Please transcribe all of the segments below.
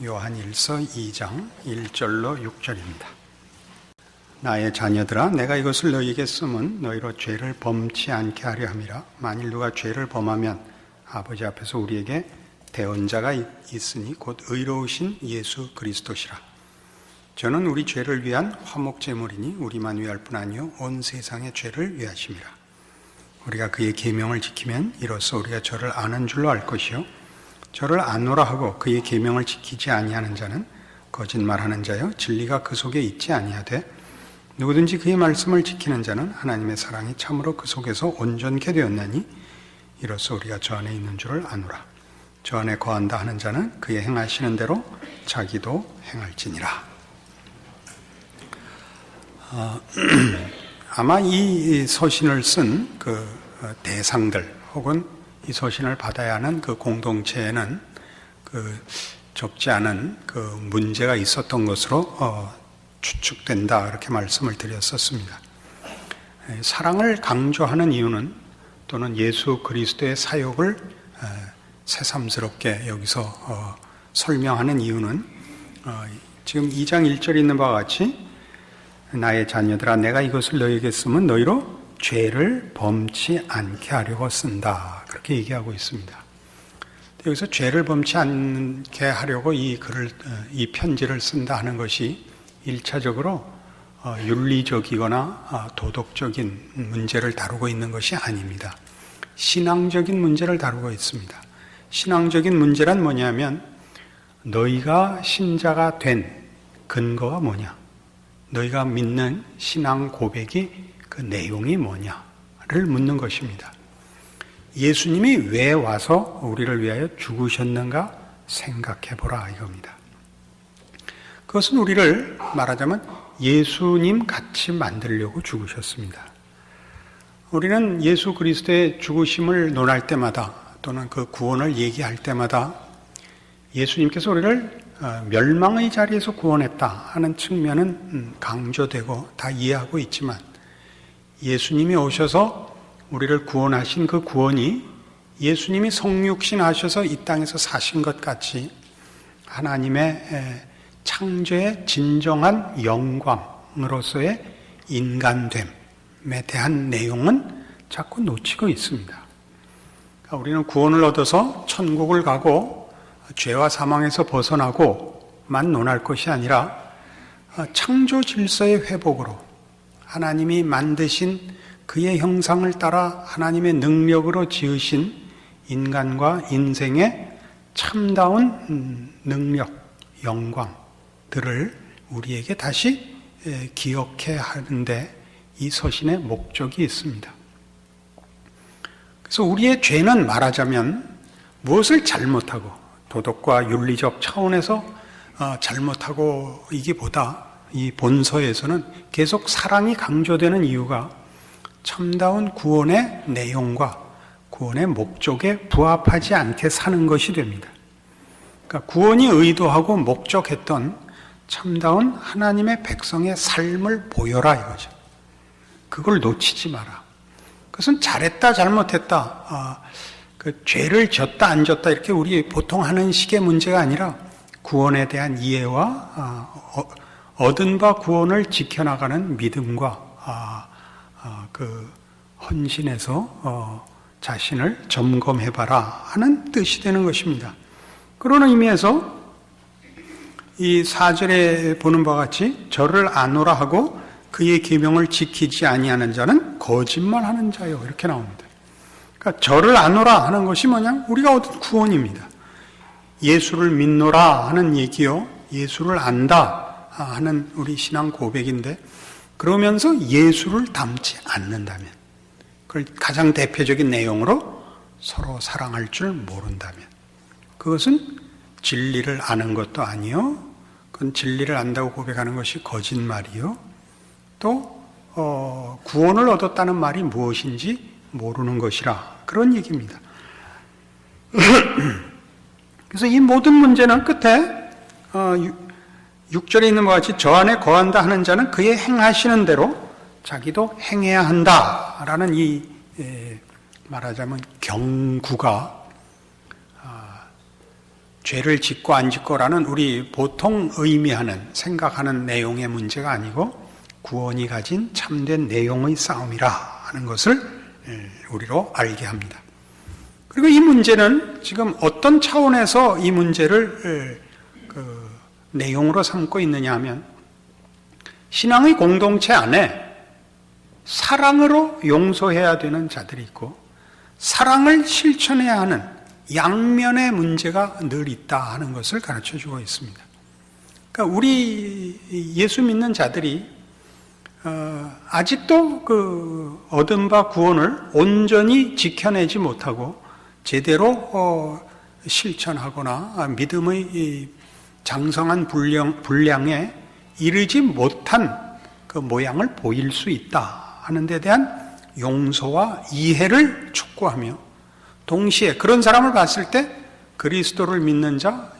요한일서 2장 1절로 6절입니다. 나의 자녀들아, 내가 이것을 너희에게 쓰면 너희로 죄를 범치 않게 하려 함이라. 만일 누가 죄를 범하면 아버지 앞에서 우리에게 대언자가 있으니 곧 의로우신 예수 그리스도시라. 저는 우리 죄를 위한 화목제물이니 우리만 위할 뿐 아니요 온 세상의 죄를 위하심이라. 우리가 그의 계명을 지키면 이로써 우리가 저를 아는 줄로 알 것이요 저를 아노라 하고 그의 계명을 지키지 아니하는 자는 거짓말하는 자요 진리가 그 속에 있지 아니하되 누구든지 그의 말씀을 지키는 자는 하나님의 사랑이 참으로 그 속에서 온전케 되었나니 이로써 우리가 저 안에 있는 줄을 아노라. 저 안에 거한다 하는 자는 그의 행하시는 대로 자기도 행할지니라. 아마 이 서신을 쓴 그 대상들 혹은 이 서신을 받아야 하는 그 공동체에는 그 적지 않은 그 문제가 있었던 것으로 추측된다, 이렇게 말씀을 드렸었습니다. 사랑을 강조하는 이유는, 또는 예수 그리스도의 사역을 새삼스럽게 여기서 설명하는 이유는 지금 2장 1절에 있는 바와 같이 나의 자녀들아, 내가 이것을 너희에게 쓰면 너희로 죄를 범치 않게 하려고 쓴다, 그렇게 얘기하고 있습니다. 여기서 죄를 범치 않게 하려고 이 편지를 쓴다 하는 것이 1차적으로 윤리적이거나 도덕적인 문제를 다루고 있는 것이 아닙니다. 신앙적인 문제를 다루고 있습니다. 신앙적인 문제란 뭐냐면, 너희가 신자가 된 근거가 뭐냐, 너희가 믿는 신앙 고백이 그 내용이 뭐냐를 묻는 것입니다. 예수님이 왜 와서 우리를 위하여 죽으셨는가 생각해보라, 이겁니다. 그것은 우리를 말하자면 예수님 같이 만들려고 죽으셨습니다. 우리는 예수 그리스도의 죽으심을 논할 때마다, 또는 그 구원을 얘기할 때마다 예수님께서 우리를 멸망의 자리에서 구원했다 하는 측면은 강조되고 다 이해하고 있지만, 예수님이 오셔서 우리를 구원하신 그 구원이 예수님이 성육신 하셔서 이 땅에서 사신 것 같이 하나님의 창조의 진정한 영광으로서의 인간됨에 대한 내용은 자꾸 놓치고 있습니다. 그러니까 우리는 구원을 얻어서 천국을 가고 죄와 사망에서 벗어나고만 논할 것이 아니라 창조 질서의 회복으로 하나님이 만드신 그의 형상을 따라 하나님의 능력으로 지으신 인간과 인생의 참다운 능력, 영광들을 우리에게 다시 기억해 하는데 이 서신의 목적이 있습니다. 그래서 우리의 죄는 말하자면 무엇을 잘못하고, 도덕과 윤리적 차원에서 잘못하고 이기보다 이 본서에서는 계속 사랑이 강조되는 이유가 참다운 구원의 내용과 구원의 목적에 부합하지 않게 사는 것이 됩니다. 그러니까 구원이 의도하고 목적했던 참다운 하나님의 백성의 삶을 보여라, 이거죠. 그걸 놓치지 마라. 그것은 잘했다 잘못했다, 그 죄를 졌다 안 졌다 이렇게 우리 보통 하는 식의 문제가 아니라 구원에 대한 이해와 얻은 바 구원을 지켜나가는 믿음과 그 헌신에서 자신을 점검해봐라 하는 뜻이 되는 것입니다. 그러는 의미에서 이 4절에 보는 바와 같이 저를 아노라 하고 그의 계명을 지키지 아니하는 자는 거짓말하는 자요, 이렇게 나옵니다. 그러니까 저를 아노라 하는 것이 뭐냐, 우리가 얻은 구원입니다. 예수를 믿노라 하는 얘기요, 예수를 안다 하는 우리 신앙 고백인데, 그러면서 예수를 닮지 않는다면, 그걸 가장 대표적인 내용으로 서로 사랑할 줄 모른다면, 그것은 진리를 아는 것도 아니요, 그건 진리를 안다고 고백하는 것이 거짓말이요, 또 구원을 얻었다는 말이 무엇인지 모르는 것이라, 그런 얘기입니다. 그래서 이 모든 문제는 끝에 6절에 있는 것 같이 저 안에 거한다 하는 자는 그의 행하시는 대로 자기도 행해야 한다라는 이 말하자면 경구가 죄를 짓고 안 짓고라는 우리 보통 의미하는 생각하는 내용의 문제가 아니고 구원이 가진 참된 내용의 싸움이라 하는 것을 우리로 알게 합니다. 그리고 이 문제는 지금 어떤 차원에서 이 문제를 내용으로 삼고 있느냐 하면 신앙의 공동체 안에 사랑으로 용서해야 되는 자들이 있고 사랑을 실천해야 하는 양면의 문제가 늘 있다 하는 것을 가르쳐주고 있습니다. 그러니까 우리 예수 믿는 자들이 아직도 그 얻은 바 구원을 온전히 지켜내지 못하고 제대로 실천하거나 믿음의 장성한 분량에 이르지 못한 그 모양을 보일 수 있다 하는 데 대한 용서와 이해를 촉구하며 동시에 그런 사람을 봤을 때 그리스도를 믿는 자,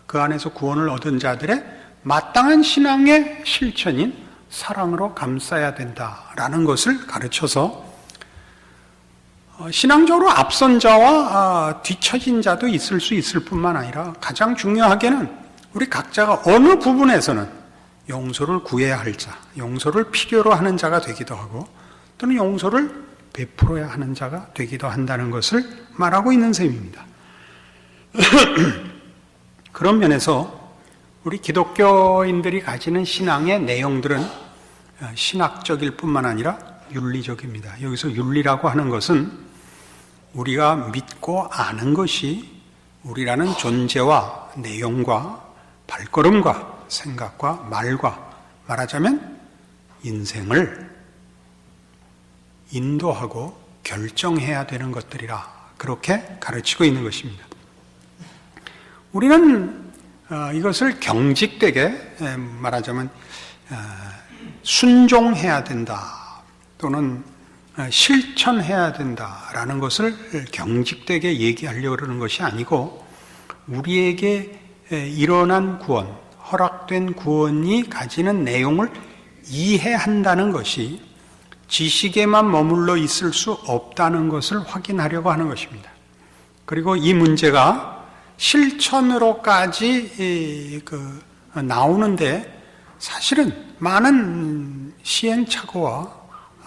그 안에서 구원을 얻은 자들의 마땅한 신앙의 실천인 사랑으로 감싸야 된다라는 것을 가르쳐서 신앙적으로 앞선 자와 뒤처진 자도 있을 수 있을 뿐만 아니라 가장 중요하게는 우리 각자가 어느 부분에서는 용서를 구해야 할 자, 용서를 필요로 하는 자가 되기도 하고 또는 용서를 베풀어야 하는 자가 되기도 한다는 것을 말하고 있는 셈입니다. 그런 면에서 우리 기독교인들이 가지는 신앙의 내용들은 신학적일 뿐만 아니라 윤리적입니다. 여기서 윤리라고 하는 것은 우리가 믿고 아는 것이 우리라는 존재와 내용과 발걸음과 생각과 말과 말하자면 인생을 인도하고 결정해야 되는 것들이라 그렇게 가르치고 있는 것입니다. 우리는 이것을 경직되게 말하자면 순종해야 된다 또는 실천해야 된다라는 것을 경직되게 얘기하려고 그러는 것이 아니고 우리에게 일어난 구원, 허락된 구원이 가지는 내용을 이해한다는 것이 지식에만 머물러 있을 수 없다는 것을 확인하려고 하는 것입니다. 그리고 이 문제가 실천으로까지 나오는데 사실은 많은 시행착오와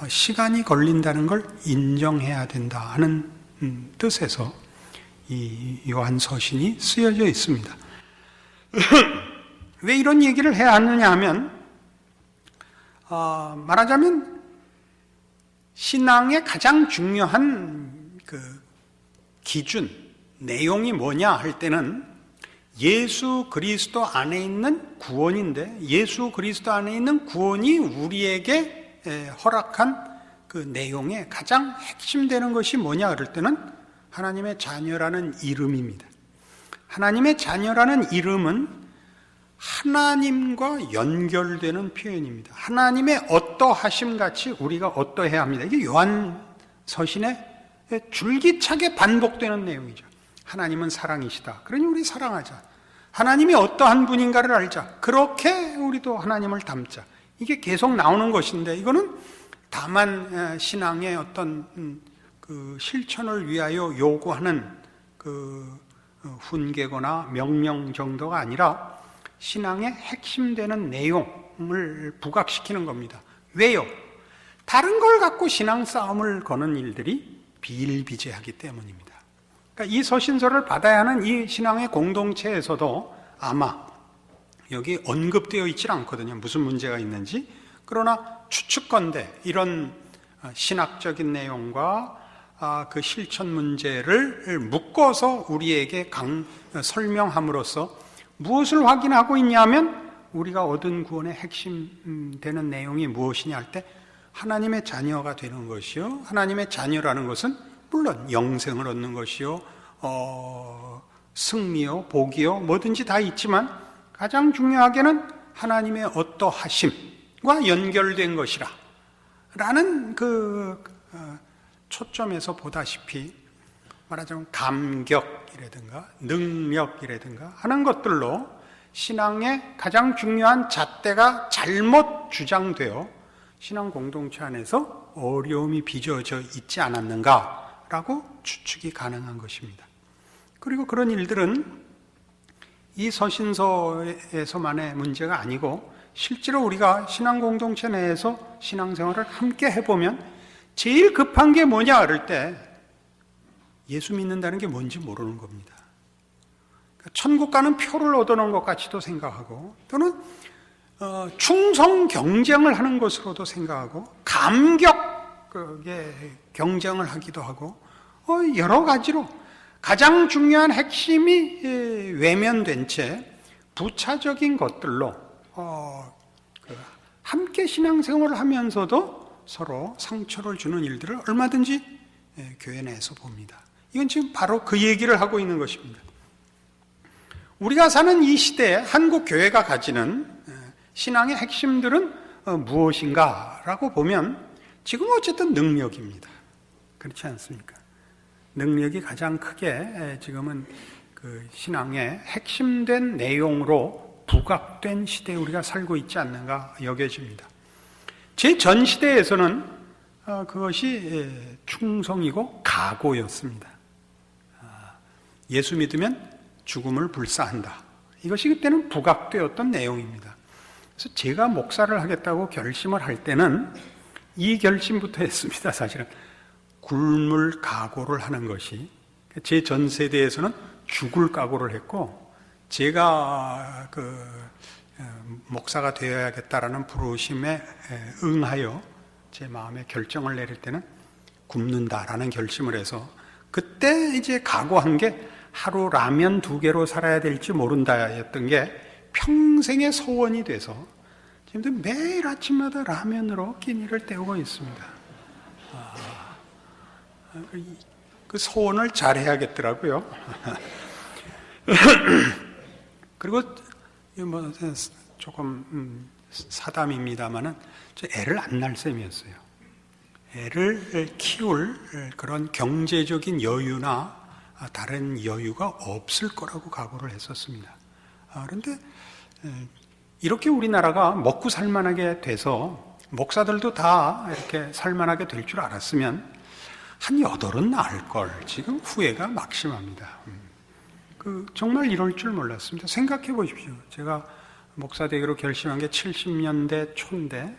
시간이 걸린다는 걸 인정해야 된다 하는 뜻에서 이 요한 서신이 쓰여져 있습니다. 왜 이런 얘기를 해야 하느냐 하면 말하자면 신앙의 가장 중요한 그 기준, 내용이 뭐냐 할 때는 예수 그리스도 안에 있는 구원인데 예수 그리스도 안에 있는 구원이 우리에게 허락한 그 내용의 가장 핵심되는 것이 뭐냐 그럴 때는 하나님의 자녀라는 이름입니다. 하나님의 자녀라는 이름은 하나님과 연결되는 표현입니다. 하나님의 어떠하심 같이 우리가 어떠해야 합니다. 이게 요한 서신에 줄기차게 반복되는 내용이죠. 하나님은 사랑이시다. 그러니 우리 사랑하자. 하나님이 어떠한 분인가를 알자. 그렇게 우리도 하나님을 닮자. 이게 계속 나오는 것인데 이거는 다만 신앙의 어떤 그 실천을 위하여 요구하는 그 훈계거나 명령 정도가 아니라 신앙의 핵심되는 내용을 부각시키는 겁니다. 왜요? 다른 걸 갖고 신앙 싸움을 거는 일들이 비일비재하기 때문입니다. 그러니까 이 서신서를 받아야 하는 이 신앙의 공동체에서도 아마 여기 언급되어 있질 않거든요. 무슨 문제가 있는지. 그러나 추측건대 이런 신학적인 내용과 그 실천 문제를 묶어서 우리에게 설명함으로써 무엇을 확인하고 있냐면 우리가 얻은 구원의 핵심 되는 내용이 무엇이냐 할 때 하나님의 자녀가 되는 것이요. 하나님의 자녀라는 것은 물론 영생을 얻는 것이요. 승리요, 복이요, 뭐든지 다 있지만 가장 중요하게는 하나님의 어떠하심과 연결된 것이라 라는 그 초점에서 보다시피 말하자면 감격이라든가 능력이라든가 하는 것들로 신앙의 가장 중요한 잣대가 잘못 주장되어 신앙 공동체 안에서 어려움이 빚어져 있지 않았는가라고 추측이 가능한 것입니다. 그리고 그런 일들은 이 서신서에서만의 문제가 아니고 실제로 우리가 신앙 공동체 내에서 신앙생활을 함께 해보면 제일 급한 게 뭐냐 그럴 때 예수 믿는다는 게 뭔지 모르는 겁니다. 천국 가는 표를 얻어놓은 것 같이도 생각하고 또는 충성 경쟁을 하는 것으로도 생각하고 감격의 경쟁을 하기도 하고 여러 가지로 가장 중요한 핵심이 외면된 채 부차적인 것들로 함께 신앙생활을 하면서도 서로 상처를 주는 일들을 얼마든지 교회 내에서 봅니다. 이건 지금 바로 그 얘기를 하고 있는 것입니다. 우리가 사는 이 시대에 한국 교회가 가지는 신앙의 핵심들은 무엇인가라고 보면 지금 어쨌든 능력입니다. 그렇지 않습니까? 능력이 가장 크게 지금은 그 신앙의 핵심된 내용으로 부각된 시대에 우리가 살고 있지 않는가 여겨집니다. 제 전 시대에서는 그것이 충성이고 각오였습니다. 예수 믿으면 죽음을 불사한다. 이것이 그때는 부각되었던 내용입니다. 그래서 제가 목사를 하겠다고 결심을 할 때는 이 결심부터 했습니다. 사실은 굶을 각오를 하는 것이 제 전 세대에서는 죽을 각오를 했고 제가 목사가 되어야겠다라는 부르심에 응하여 제 마음에 결정을 내릴 때는 굶는다라는 결심을 해서 그때 이제 각오한 게 하루 라면 2개로 살아야 될지 모른다였던 게 평생의 소원이 돼서 지금도 매일 아침마다 라면으로 끼니를 때우고 있습니다. 그 소원을 잘해야겠더라고요. 그리고 뭐 조금 사담입니다만은 애를 안 낳을 셈이었어요. 애를 키울 그런 경제적인 여유나 다른 여유가 없을 거라고 각오를 했었습니다. 그런데 이렇게 우리나라가 먹고 살만하게 돼서 목사들도 다 이렇게 살만하게 될 줄 알았으면 한 8은 낳을 걸. 지금 후회가 막심합니다. 정말 이럴 줄 몰랐습니다. 생각해 보십시오. 제가 목사 되기로 결심한 게 70년대 초인데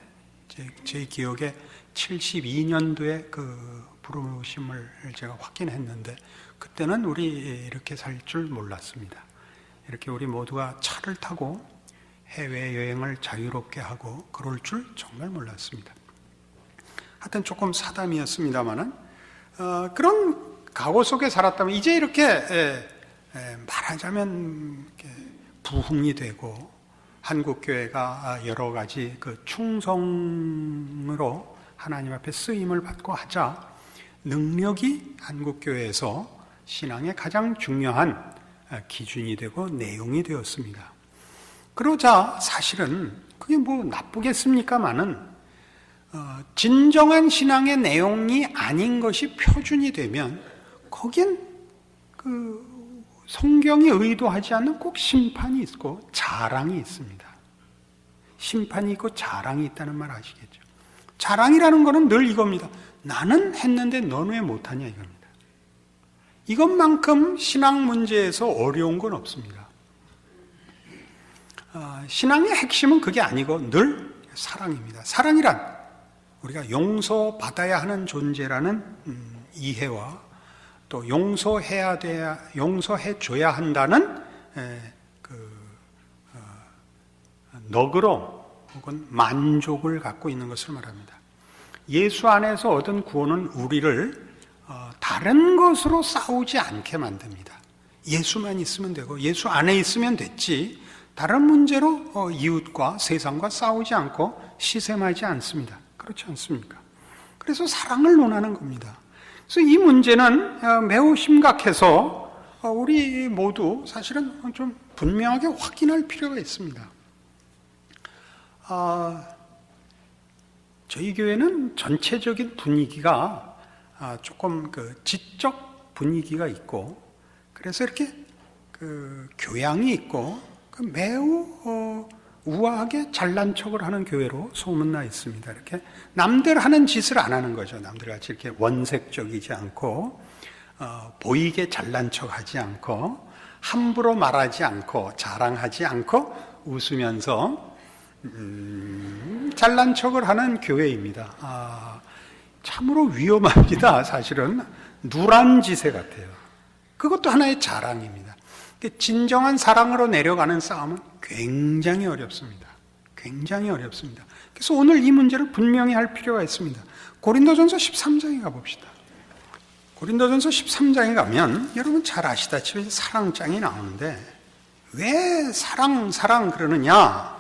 제 기억에 72년도에 그 부르심을 제가 확인했는데 그때는 우리 이렇게 살 줄 몰랐습니다. 이렇게 우리 모두가 차를 타고 해외여행을 자유롭게 하고 그럴 줄 정말 몰랐습니다. 하여튼 조금 사담이었습니다만은 그런 각오 속에 살았다면 이제 이렇게 말하자면 부흥이 되고 한국교회가 여러 가지 그 충성으로 하나님 앞에 쓰임을 받고 하자 능력이 한국교회에서 신앙의 가장 중요한 기준이 되고 내용이 되었습니다. 그러자 사실은 그게 뭐 나쁘겠습니까마는 진정한 신앙의 내용이 아닌 것이 표준이 되면 거긴 그 성경이 의도하지 않는 꼭 심판이 있고 자랑이 있습니다. 심판이 있고 자랑이 있다는 말 아시겠죠? 자랑이라는 거는 늘 이겁니다. 나는 했는데 너는 왜 못하냐 이겁니다. 이것만큼 신앙 문제에서 어려운 건 없습니다. 신앙의 핵심은 그게 아니고 늘 사랑입니다. 사랑이란 우리가 용서받아야 하는 존재라는 이해와 또 용서해줘야 한다는 너그러움 혹은 만족을 갖고 있는 것을 말합니다. 예수 안에서 얻은 구원은 우리를 다른 것으로 싸우지 않게 만듭니다. 예수만 있으면 되고 예수 안에 있으면 됐지 다른 문제로 이웃과 세상과 싸우지 않고 시샘하지 않습니다. 그렇지 않습니까? 그래서 사랑을 논하는 겁니다. 그래서 이 문제는 매우 심각해서 우리 모두 사실은 좀 분명하게 확인할 필요가 있습니다. 저희 교회는 전체적인 분위기가 조금 그 지적 분위기가 있고 그래서 이렇게 그 교양이 있고 매우 우아하게 잘난 척을 하는 교회로 소문나 있습니다. 이렇게 남들 하는 짓을 안 하는 거죠. 남들 같이 이렇게 원색적이지 않고 보이게 잘난 척하지 않고 함부로 말하지 않고 자랑하지 않고 웃으면서 잘난 척을 하는 교회입니다. 참으로 위험합니다. 사실은 누란지세 같아요. 그것도 하나의 자랑입니다. 진정한 사랑으로 내려가는 싸움은 굉장히 어렵습니다. 굉장히 어렵습니다. 그래서 오늘 이 문제를 분명히 할 필요가 있습니다. 고린도전서 13장에 가봅시다. 고린도전서 13장에 가면 여러분 잘 아시다시피 사랑장이 나오는데 왜 사랑 그러느냐?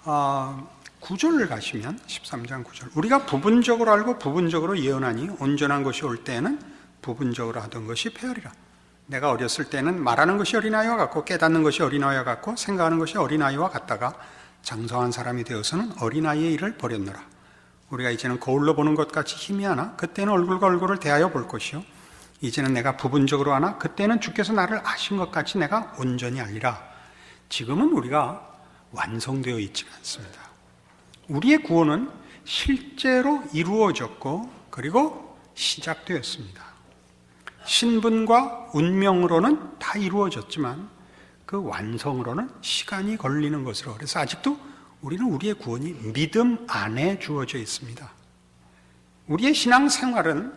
9절 가시면 13장 9절 우리가 부분적으로 알고 부분적으로 예언하니 온전한 것이 올 때에는 부분적으로 하던 것이 폐하리라. 내가 어렸을 때는 말하는 것이 어린아이와 같고 깨닫는 것이 어린아이와 같고 생각하는 것이 어린아이와 같다가 장성한 사람이 되어서는 어린아이의 일을 버렸노라. 우리가 이제는 거울로 보는 것 같이 희미하나 그때는 얼굴과 얼굴을 대하여 볼 것이요 이제는 내가 부분적으로 하나 그때는 주께서 나를 아신 것 같이 내가 온전히 알리라. 지금은 우리가 완성되어 있지 않습니다. 우리의 구원은 실제로 이루어졌고 그리고 시작되었습니다. 신분과 운명으로는 다 이루어졌지만 그 완성으로는 시간이 걸리는 것으로 그래서 아직도 우리는 우리의 구원이 믿음 안에 주어져 있습니다. 우리의 신앙생활은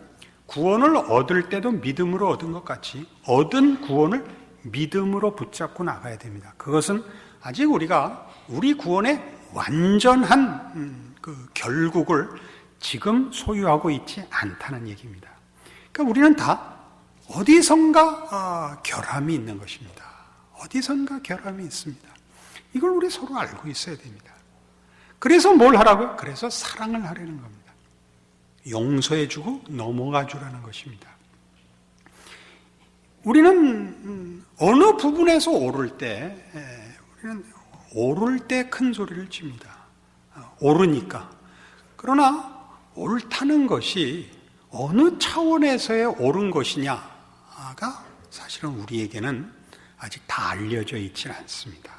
구원을 얻을 때도 믿음으로 얻은 것 같이 얻은 구원을 믿음으로 붙잡고 나가야 됩니다. 그것은 아직 우리가 우리 구원의 완전한 그 결국을 지금 소유하고 있지 않다는 얘기입니다. 그러니까 우리는 다 어디선가 결함이 있는 것입니다. 어디선가 결함이 있습니다. 이걸 우리 서로 알고 있어야 됩니다. 그래서 뭘 하라고요? 그래서 사랑을 하려는 겁니다. 용서해주고 넘어가 주라는 것입니다. 우리는 어느 부분에서 오를 때 우리는 오를 때 큰 소리를 칩니다. 오르니까. 그러나 옳다는 것이 어느 차원에서의 옳은 것이냐가 사실은 우리에게는 아직 다 알려져 있지 않습니다.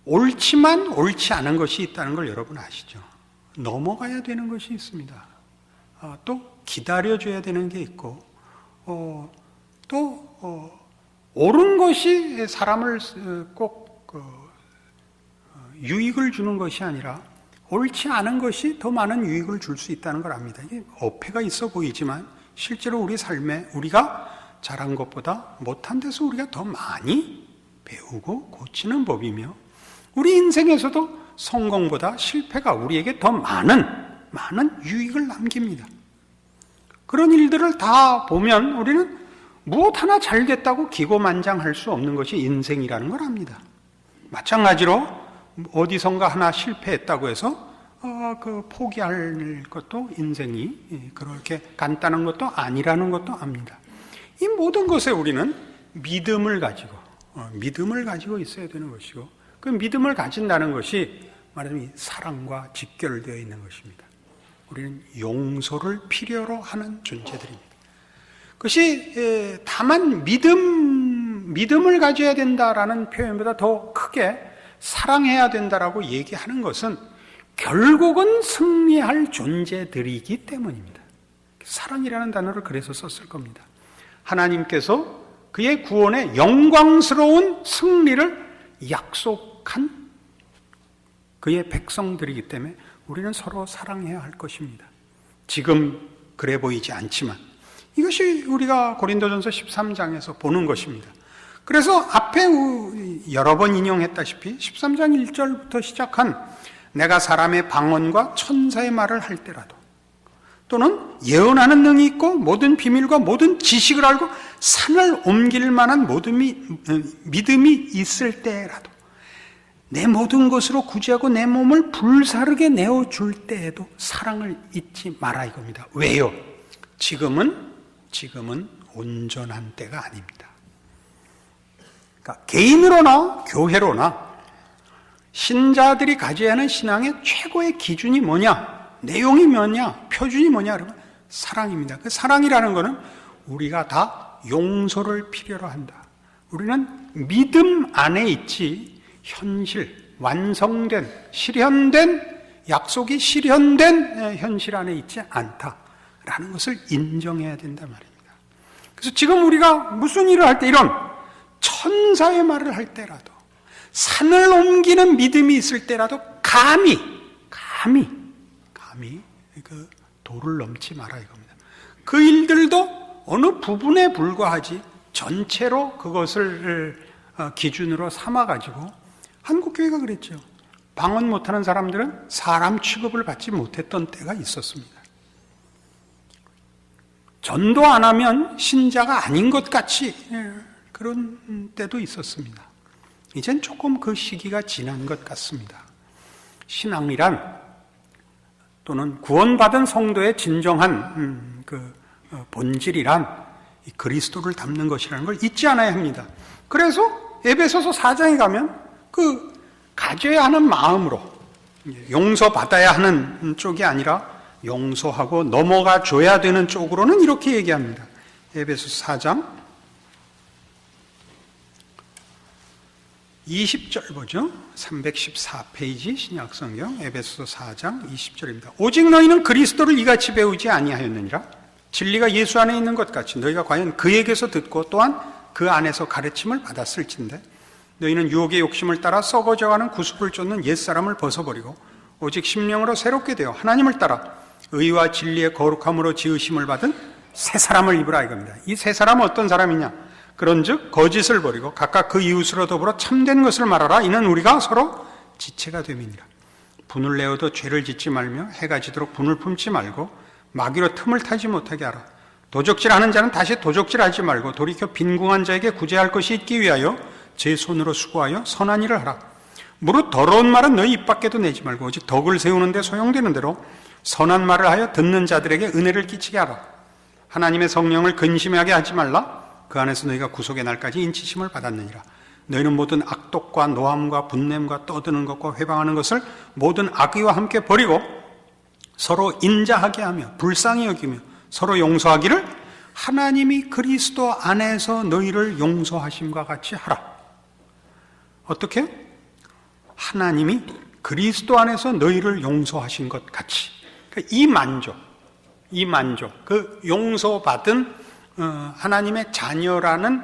옳지만 옳지 않은 것이 있다는 걸 여러분 아시죠? 넘어가야 되는 것이 있습니다. 또 기다려줘야 되는 게 있고 또 옳은 것이 사람을 꼭 유익을 주는 것이 아니라 옳지 않은 것이 더 많은 유익을 줄 수 있다는 걸 압니다. 이게 어폐가 있어 보이지만 실제로 우리 삶에 우리가 잘한 것보다 못한 데서 우리가 더 많이 배우고 고치는 법이며 우리 인생에서도 성공보다 실패가 우리에게 더 많은 유익을 남깁니다. 그런 일들을 다 보면 우리는 무엇 하나 잘 됐다고 기고만장할 수 없는 것이 인생이라는 걸 압니다. 마찬가지로 어디선가 하나 실패했다고 해서 포기할 것도 인생이 그렇게 간단한 것도 아니라는 것도 압니다. 이 모든 것에 우리는 믿음을 가지고 있어야 되는 것이고 그 믿음을 가진다는 것이 말하자면 사랑과 직결되어 있는 것입니다. 우리는 용서를 필요로 하는 존재들입니다. 그것이 다만 믿음을 가져야 된다라는 표현보다 더 크게 사랑해야 된다라고 얘기하는 것은 결국은 승리할 존재들이기 때문입니다. 사랑이라는 단어를 그래서 썼을 겁니다. 하나님께서 그의 구원의 영광스러운 승리를 약속한 그의 백성들이기 때문에 우리는 서로 사랑해야 할 것입니다. 지금 그래 보이지 않지만 이것이 우리가 고린도전서 13장에서 보는 것입니다. 그래서 앞에 여러 번 인용했다시피 13장 1절부터 시작한 내가 사람의 방언과 천사의 말을 할 때라도 또는 예언하는 능이 있고 모든 비밀과 모든 지식을 알고 산을 옮길 만한 모든 믿음이 있을 때라도 내 모든 것으로 구제하고 내 몸을 불사르게 내어줄 때에도 사랑을 잊지 마라 이겁니다. 왜요? 지금은 온전한 때가 아닙니다. 그러니까 개인으로나 교회로나 신자들이 가져야 하는 신앙의 최고의 기준이 뭐냐? 내용이 뭐냐? 표준이 뭐냐? 그러면 사랑입니다. 그 사랑이라는 것은 우리가 다 용서를 필요로 한다. 우리는 믿음 안에 있지 현실, 완성된, 실현된, 약속이 실현된 현실 안에 있지 않다라는 것을 인정해야 된단 말입니다. 그래서 지금 우리가 무슨 일을 할 때, 이런 천사의 말을 할 때라도, 산을 옮기는 믿음이 있을 때라도 감히 그 도를 넘지 마라 이겁니다. 그 일들도 어느 부분에 불과하지 전체로 그것을 기준으로 삼아가지고, 한국교회가 그랬죠. 방언 못하는 사람들은 사람 취급을 받지 못했던 때가 있었습니다. 전도 안 하면 신자가 아닌 것 같이 그런 때도 있었습니다. 이젠 조금 그 시기가 지난 것 같습니다. 신앙이란, 또는 구원받은 성도의 진정한 본질이란 이 그리스도를 담는 것이라는 걸 잊지 않아야 합니다. 그래서 에베소서 4장에 가면 그 가져야 하는 마음으로, 용서받아야 하는 쪽이 아니라 용서하고 넘어가 줘야 되는 쪽으로는 이렇게 얘기합니다. 에베소서 4장 20절 보죠. 314페이지 신약성경 에베소서 4장 20절입니다. 오직 너희는 그리스도를 이같이 배우지 아니하였느니라. 진리가 예수 안에 있는 것 같이 너희가 과연 그에게서 듣고 또한 그 안에서 가르침을 받았을진데, 너희는 유혹의 욕심을 따라 썩어져가는 구습을 쫓는 옛사람을 벗어버리고 오직 심령으로 새롭게 되어 하나님을 따라 의와 진리의 거룩함으로 지으심을 받은 새 사람을 입으라 이겁니다. 이 새 사람은 어떤 사람이냐? 그런즉 거짓을 버리고 각각 그 이웃으로 더불어 참된 것을 말하라. 이는 우리가 서로 지체가 됨이니라. 분을 내어도 죄를 짓지 말며 해가 지도록 분을 품지 말고 마귀로 틈을 타지 못하게 하라. 도적질하는 자는 다시 도적질하지 말고 돌이켜 빈궁한 자에게 구제할 것이 있기 위하여 제 손으로 수고하여 선한 일을 하라. 무릇 더러운 말은 너희 입 밖에도 내지 말고 오직 덕을 세우는 데 소용되는 대로 선한 말을 하여 듣는 자들에게 은혜를 끼치게 하라. 하나님의 성령을 근심하게 하지 말라. 그 안에서 너희가 구속의 날까지 인치심을 받았느니라. 너희는 모든 악독과 노함과 분냄과 떠드는 것과 회방하는 것을 모든 악의와 함께 버리고 서로 인자하게 하며 불쌍히 여기며 서로 용서하기를 하나님이 그리스도 안에서 너희를 용서하심과 같이 하라. 어떻게? 하나님이 그리스도 안에서 너희를 용서하신 것 같이. 그러니까 이 만족, 그 용서받은 하나님의 자녀라는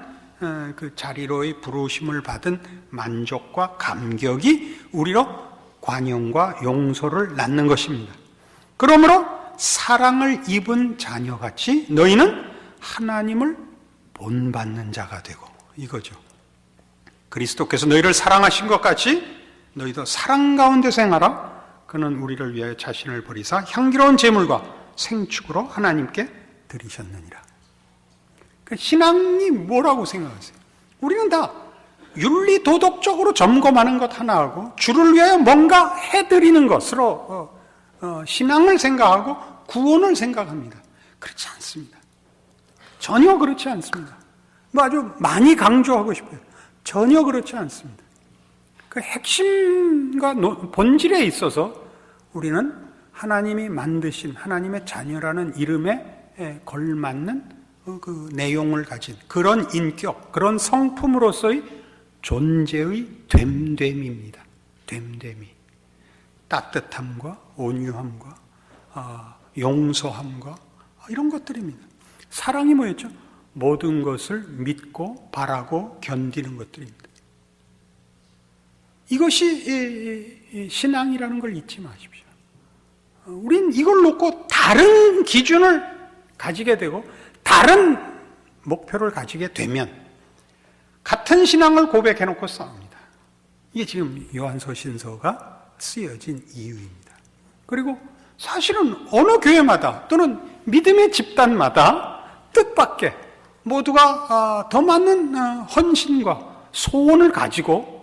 그 자리로의 부르심을 받은 만족과 감격이 우리로 관용과 용서를 낳는 것입니다. 그러므로 사랑을 입은 자녀같이 너희는 하나님을 본받는 자가 되고, 이거죠. 그리스도께서 너희를 사랑하신 것 같이 너희도 사랑 가운데 생하라. 그는 우리를 위하여 자신을 버리사 향기로운 제물과 생축으로 하나님께 드리셨느니라. 그러니까 신앙이 뭐라고 생각하세요? 우리는 다 윤리 도덕적으로 점검하는 것 하나하고 주를 위하여 뭔가 해드리는 것으로 신앙을 생각하고 구원을 생각합니다. 그렇지 않습니다. 전혀 그렇지 않습니다. 뭐 아주 많이 강조하고 싶어요. 전혀 그렇지 않습니다. 그 핵심과 본질에 있어서 우리는 하나님이 만드신 하나님의 자녀라는 이름에 걸맞는 그 내용을 가진 그런 인격, 그런 성품으로서의 존재의 됨됨입니다. 됨됨이. 따뜻함과 온유함과 용서함과 이런 것들입니다. 사랑이 뭐였죠? 모든 것을 믿고 바라고 견디는 것들입니다. 이것이 신앙이라는 걸 잊지 마십시오. 우린 이걸 놓고 다른 기준을 가지게 되고 다른 목표를 가지게 되면 같은 신앙을 고백해놓고 싸웁니다. 이게 지금 요한서신서가 쓰여진 이유입니다. 그리고 사실은 어느 교회마다 또는 믿음의 집단마다 뜻밖의 모두가 더 많은 헌신과 소원을 가지고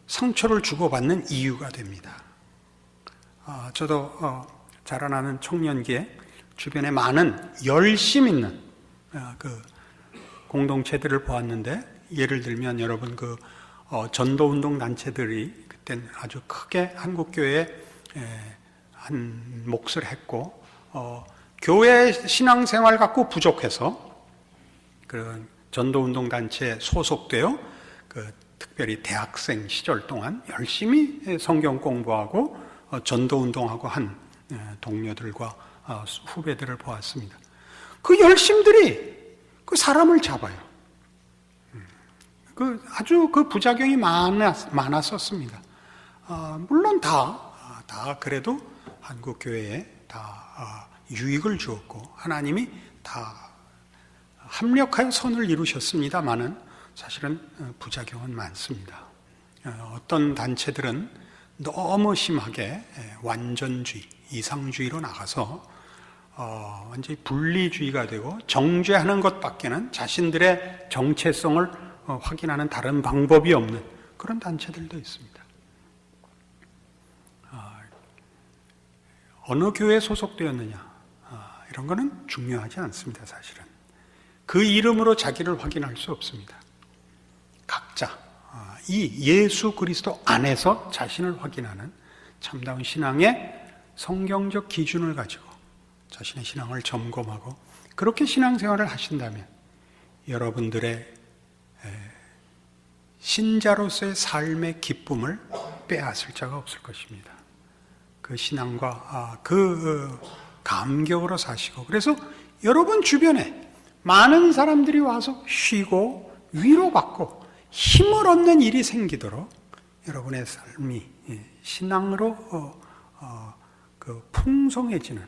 상처를 주고받는 이유가 됩니다. 저도 자라나는 청년기에 주변에 많은 열심 있는 그 공동체들을 보았는데, 예를 들면 여러분 그 전도운동 단체들이 그땐 아주 크게 한국교회에 한 몫을 했고, 교회 신앙생활 갖고 부족해서 그런 전도운동 단체에 소속되어 그 특별히 대학생 시절 동안 열심히 성경 공부하고 전도운동하고 한 동료들과 후배들을 보았습니다. 그 열심들이 그 사람을 잡아요. 아주 그 부작용이 많았었습니다. 물론 다 그래도 한국 교회에 다 유익을 주었고 하나님이 다 합력하여 선을 이루셨습니다만은 사실은 부작용은 많습니다. 어떤 단체들은 너무 심하게 완전주의, 이상주의로 나가서 완전히 분리주의가 되고 정죄하는 것밖에는 자신들의 정체성을 확인하는 다른 방법이 없는 그런 단체들도 있습니다. 어느 교회에 소속되었느냐 이런 거는 중요하지 않습니다. 사실은 그 이름으로 자기를 확인할 수 없습니다. 각자 이 예수 그리스도 안에서 자신을 확인하는 참다운 신앙의 성경적 기준을 가지고 자신의 신앙을 점검하고 그렇게 신앙생활을 하신다면 여러분들의 신자로서의 삶의 기쁨을 빼앗을 자가 없을 것입니다. 그 신앙과 그 감격으로 사시고 그래서 여러분 주변에 많은 사람들이 와서 쉬고 위로받고 힘을 얻는 일이 생기도록 여러분의 삶이 신앙으로 그 풍성해지는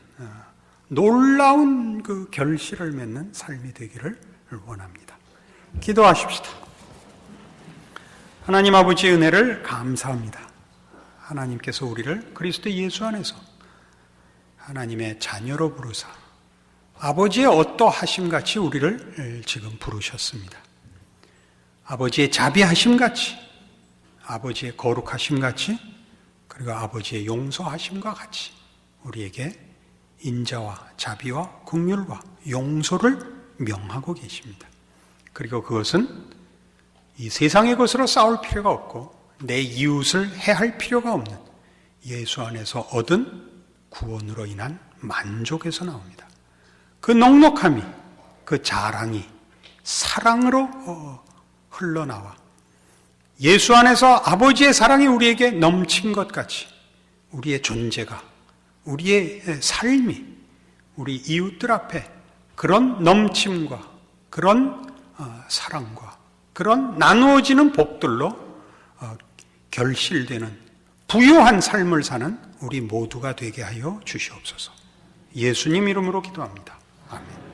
놀라운 그 결실을 맺는 삶이 되기를 원합니다. 기도하십시다. 하나님 아버지의 은혜를 감사합니다. 하나님께서 우리를 그리스도 예수 안에서 하나님의 자녀로 부르사 아버지의 어떠하심같이 우리를 지금 부르셨습니다. 아버지의 자비하심같이, 아버지의 거룩하심같이, 그리고 아버지의 용서하심과 같이 우리에게 인자와 자비와 긍휼과 용서를 명하고 계십니다. 그리고 그것은 이 세상의 것으로 싸울 필요가 없고 내 이웃을 해할 필요가 없는 예수 안에서 얻은 구원으로 인한 만족에서 나옵니다. 그 넉넉함이, 그 자랑이 사랑으로 흘러나와 예수 안에서 아버지의 사랑이 우리에게 넘친 것 같이 우리의 존재가, 우리의 삶이 우리 이웃들 앞에 그런 넘침과 그런 사랑과 그런 나누어지는 복들로 결실되는 부유한 삶을 사는 우리 모두가 되게 하여 주시옵소서. 예수님 이름으로 기도합니다. 아멘.